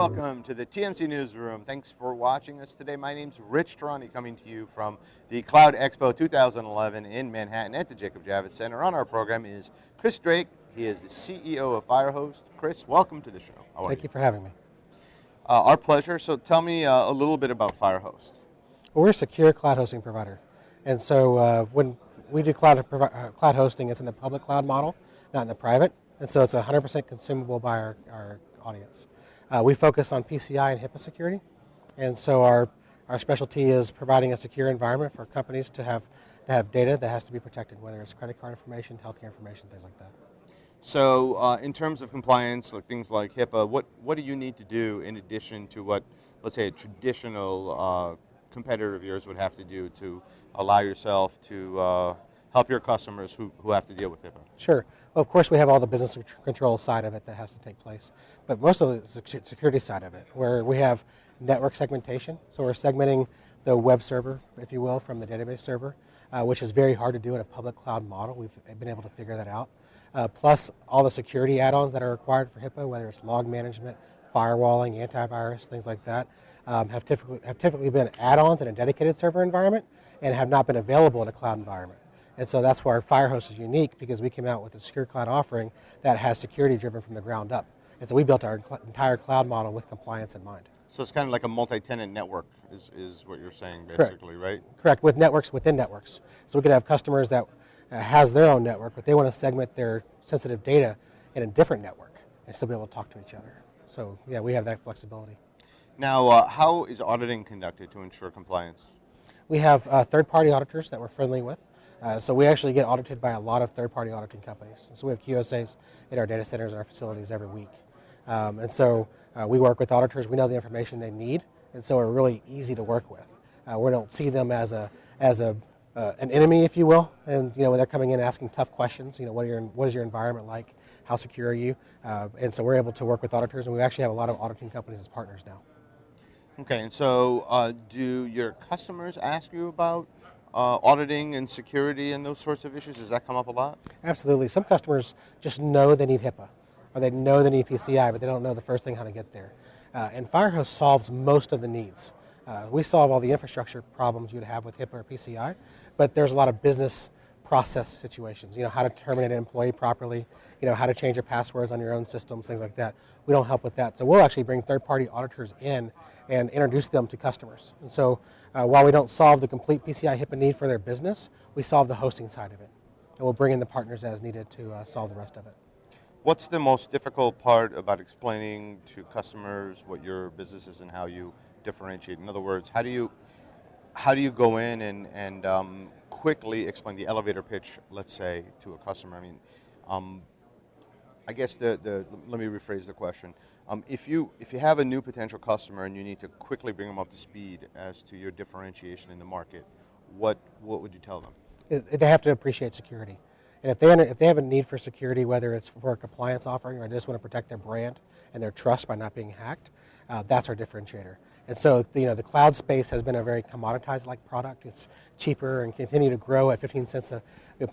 welcome to the TMC Newsroom. Thanks for watching us today. My name's Rich Tehrani, coming to you from the Cloud Expo 2011 in Manhattan at the Jacob Javits Center. On our program is Chris Drake. He is the CEO of Firehost. Chris, welcome to the show. Thank you for having me. Our pleasure. So tell me a little bit about Firehost. Well, we're a secure cloud hosting provider. And so when we do cloud hosting, it's in the public cloud model, not in the private. And so it's 100% consumable by our audience. We focus on PCI and HIPAA security. And so our specialty is providing a secure environment for companies to have data that has to be protected, whether it's credit card information, healthcare information, things like that. So in terms of compliance, like things like HIPAA, what do you need to do in addition to what, let's say, a traditional competitor of yours would have to do to allow yourself to help your customers who have to deal with HIPAA? Sure. Well, of course, we have all the business control side of it that has to take place, but most of it is the security side of it, where we have network segmentation. So we're segmenting the web server, if you will, from the database server, which is very hard to do in a public cloud model. We've been able to figure that out. Plus all the security add-ons that are required for HIPAA, whether it's log management, firewalling, antivirus, things like that, have typically been add-ons in a dedicated server environment and have not been available in a cloud environment. And so that's why Firehost is unique, because we came out with a secure cloud offering that has security driven from the ground up. And so we built our entire cloud model with compliance in mind. So it's kind of like a multi-tenant network is what you're saying, basically, right? Correct, with networks within networks. So we could have customers that has their own network, but they want to segment their sensitive data in a different network and still be able to talk to each other. So yeah, we have that flexibility. Now, how is auditing conducted to ensure compliance? We have third-party auditors that we're friendly with. So we actually get audited by a lot of third-party auditing companies. So we have QSAs in our data centers and our facilities every week. And so we work with auditors. We know the information they need, and so we're really easy to work with. We don't see them as an enemy, if you will. And when they're coming in asking tough questions, what is your environment like? How secure are you? And so we're able to work with auditors, and we actually have a lot of auditing companies as partners now. Okay, and so do your customers ask you about auditing and security and those sorts of issues? Does that come up a lot? Absolutely. Some customers just know they need HIPAA, or they know they need PCI, but they don't know the first thing how to get there. And Firehost solves most of the needs. We solve all the infrastructure problems you'd have with HIPAA or PCI, but there's a lot of business process situations. How to terminate an employee properly, how to change your passwords on your own systems, things like that. We don't help with that. So we'll actually bring third-party auditors in and introduce them to customers. And so while we don't solve the complete PCI HIPAA need for their business, we solve the hosting side of it. And we'll bring in the partners as needed to solve the rest of it. What's the most difficult part about explaining to customers what your business is and how you differentiate? In other words, how do you go in and quickly explain the elevator pitch, let's say, to a customer? I mean, I guess let me rephrase the question. If you have a new potential customer and you need to quickly bring them up to speed as to your differentiation in the market, what would you tell them? They have to appreciate security. And if they have a need for security, whether it's for a compliance offering or they just want to protect their brand and their trust by not being hacked, that's our differentiator. And so the cloud space has been a very commoditized-like product. It's cheaper and continue to grow at 15 cents an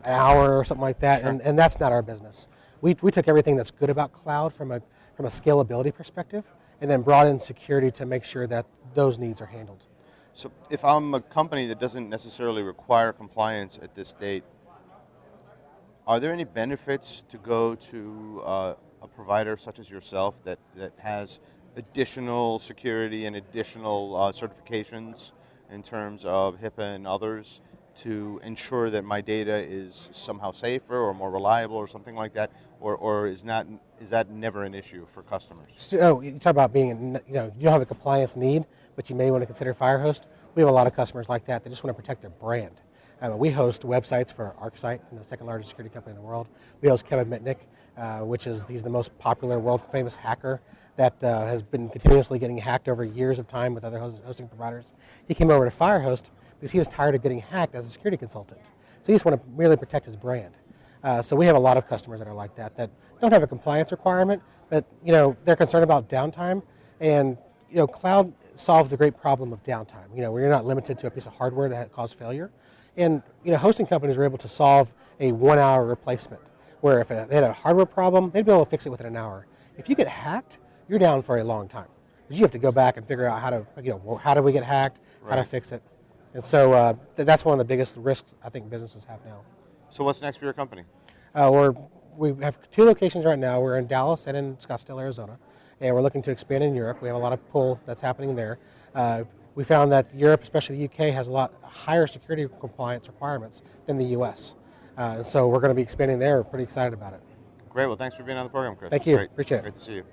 hour or something like that, Sure. and that's not our business. We took everything that's good about cloud from a scalability perspective and then brought in security to make sure that those needs are handled. So if I'm a company that doesn't necessarily require compliance at this date, are there any benefits to go to a provider such as yourself that has additional security and additional certifications in terms of HIPAA and others to ensure that my data is somehow safer or more reliable or something like that, or is that never an issue for customers? So, you talk about being, you don't have a compliance need, but you may want to consider Firehost. We have a lot of customers like that. They just want to protect their brand. We host websites for ArcSite, the second largest security company in the world. We host Kevin Mitnick, he's the most popular world famous hacker that has been continuously getting hacked over years of time with other hosting providers. He came over to Firehost because he was tired of getting hacked as a security consultant. So he just wanted to merely protect his brand. So we have a lot of customers that are like that don't have a compliance requirement, but they're concerned about downtime, and cloud solves the great problem of downtime. Where you're not limited to a piece of hardware that causes failure, and hosting companies are able to solve a 1-hour replacement. Where if they had a hardware problem, they'd be able to fix it within an hour. If you get hacked, you're down for a long time. because you have to go back and figure out how to, how do we get hacked, how to Right. fix it. And so that's one of the biggest risks I think businesses have now. So what's next for your company? We have 2 locations right now. We're in Dallas and in Scottsdale, Arizona, and we're looking to expand in Europe. We have a lot of pull that's happening there. We found that Europe, especially the UK, has a lot higher security compliance requirements than the US. And so we're going to be expanding there. We're pretty excited about it. Great. Well, thanks for being on the program, Chris. Thank you. Great. Appreciate it. Great to see you.